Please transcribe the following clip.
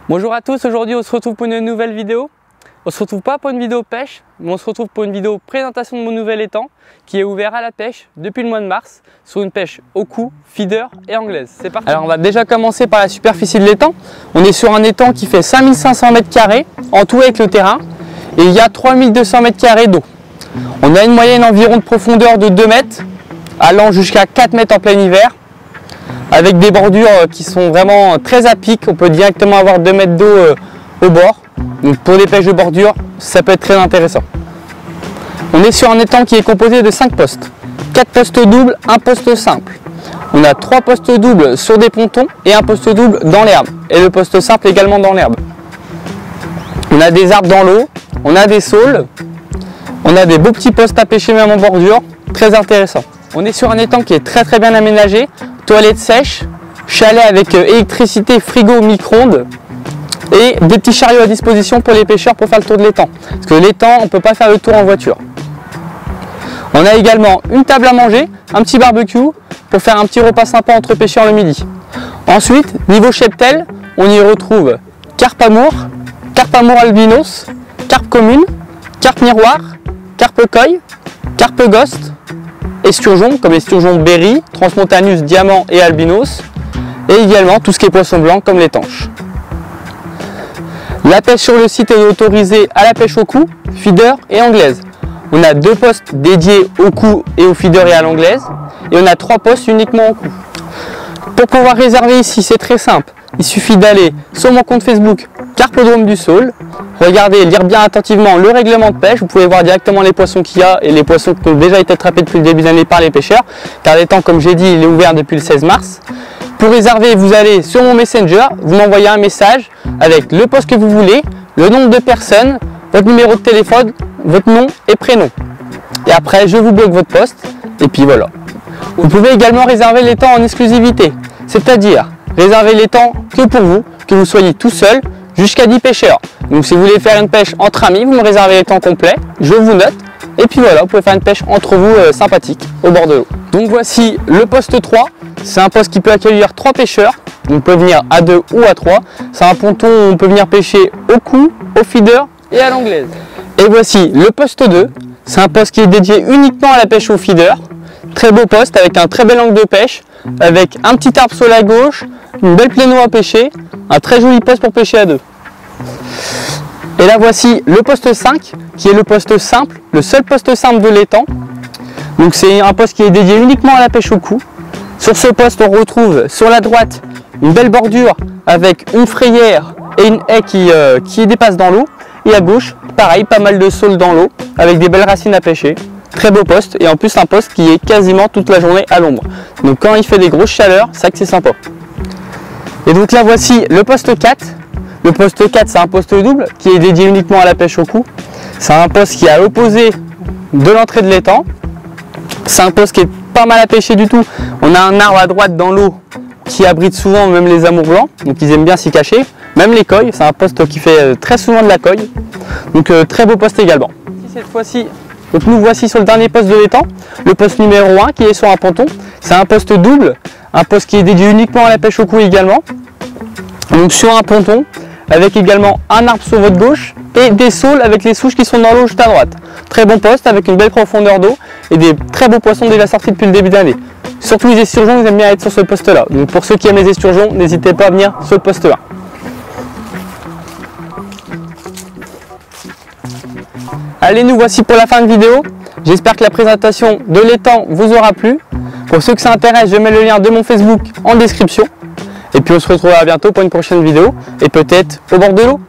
Bonjour à tous, aujourd'hui on se retrouve pour une nouvelle vidéo. On se retrouve pas pour une vidéo pêche, mais on se retrouve pour une vidéo présentation de mon nouvel étang qui est ouvert à la pêche depuis le mois de mars sur une pêche au cou, feeder et anglaise. C'est parti. Alors on va déjà commencer par la superficie de l'étang. On est sur un étang qui fait 5500 m² en tout avec le terrain et il y a 3200 m² d'eau. On a une moyenne environ de profondeur de 2 mètres allant jusqu'à 4 mètres en plein hiver, avec des bordures qui sont vraiment très à pic. On peut directement avoir 2 mètres d'eau au bord. Donc pour des pêches de bordure, ça peut être très intéressant. On est sur un étang qui est composé de 5 postes. 4 postes doubles, 1 poste simple. On a 3 postes doubles sur des pontons et 1 poste double dans l'herbe. Et le poste simple également dans l'herbe. On a des arbres dans l'eau, on a des saules, on a des beaux petits postes à pêcher même en bordure, très intéressant. On est sur un étang qui est très bien aménagé, toilettes sèches, chalet avec électricité, frigo, micro-ondes et des petits chariots à disposition pour les pêcheurs pour faire le tour de l'étang. Parce que l'étang, on ne peut pas faire le tour en voiture. On a également une table à manger, un petit barbecue pour faire un petit repas sympa entre pêcheurs le midi. Ensuite, niveau cheptel, on y retrouve carpe amour albinos, carpe commune, carpe miroir, carpe koi, carpe ghost, esturgeon comme esturgeon berry, transmontanus, diamant et albinos, et également tout ce qui est poisson blanc comme les tanches. La pêche sur le site est autorisée à la pêche au cou, feeder et anglaise. On a 2 postes dédiés au cou et au feeder et à l'anglaise, et on a 3 postes uniquement au cou. Pour pouvoir réserver ici, c'est très simple. Il suffit d'aller sur mon compte Facebook Carpodrome du Saule, regardez, lire bien attentivement le règlement de pêche. Vous pouvez voir directement les poissons qu'il y a et les poissons qui ont déjà été attrapés depuis le début d'année par les pêcheurs, car l'étang, comme j'ai dit, il est ouvert depuis le 16 mars. Pour réserver, vous allez sur mon Messenger, vous m'envoyez un message avec le poste que vous voulez, le nombre de personnes, votre numéro de téléphone, votre nom et prénom. Et après, je vous bloque votre poste et puis voilà. Vous pouvez également réserver l'étang en exclusivité, c'est-à-dire réserver l'étang que pour vous, que vous soyez tout seul, jusqu'à 10 pêcheurs. Donc si vous voulez faire une pêche entre amis, vous me réservez l'étang complet, je vous note, et puis voilà, vous pouvez faire une pêche entre vous sympathique au bord de l'eau. Donc voici le poste 3, c'est un poste qui peut accueillir 3 pêcheurs, on peut venir à 2 ou à 3, c'est un ponton où on peut venir pêcher au cou, au feeder et à l'anglaise. Et voici le poste 2, c'est un poste qui est dédié uniquement à la pêche au feeder, très beau poste avec un très bel angle de pêche, avec un petit arbre sur la gauche, une belle pléno à pêcher, un très joli poste pour pêcher à 2. Et là voici le poste 5 qui est le poste simple, le seul poste simple de l'étang. Donc c'est un poste qui est dédié uniquement à la pêche au cou. Sur ce poste on retrouve sur la droite une belle bordure avec une frayère et une haie qui dépasse dans l'eau. Et à gauche pareil, pas mal de saules dans l'eau avec des belles racines à pêcher. Très beau poste et en plus un poste qui est quasiment toute la journée à l'ombre. Donc quand il fait des grosses chaleurs, c'est vrai que c'est sympa. Et donc là voici le poste 4. Le poste 4 c'est un poste double qui est dédié uniquement à la pêche au cou. C'est un poste qui est à l'opposé de l'entrée de l'étang. C'est un poste qui est pas mal à pêcher du tout. On a un arbre à droite dans l'eau qui abrite souvent même les amours blancs, donc ils aiment bien s'y cacher. Même les coils, c'est un poste qui fait très souvent de la coille. Donc très beau poste également. Cette fois-ci, donc nous voici sur le dernier poste de l'étang, le poste numéro 1 qui est sur un ponton. C'est un poste double, un poste qui est dédié uniquement à la pêche au cou également. Donc sur un ponton, avec également un arbre sur votre gauche et des saules avec les souches qui sont dans l'eau juste à droite. Très bon poste avec une belle profondeur d'eau et des très beaux poissons déjà sortis depuis le début d'année. Surtout les esturgeons, ils aiment bien être sur ce poste-là. Donc pour ceux qui aiment les esturgeons, n'hésitez pas à venir sur le poste-là. Allez, nous voici pour la fin de vidéo. J'espère que la présentation de l'étang vous aura plu. Pour ceux que ça intéresse, je mets le lien de mon Facebook en description. Et puis on se retrouvera bientôt pour une prochaine vidéo et peut-être au bord de l'eau.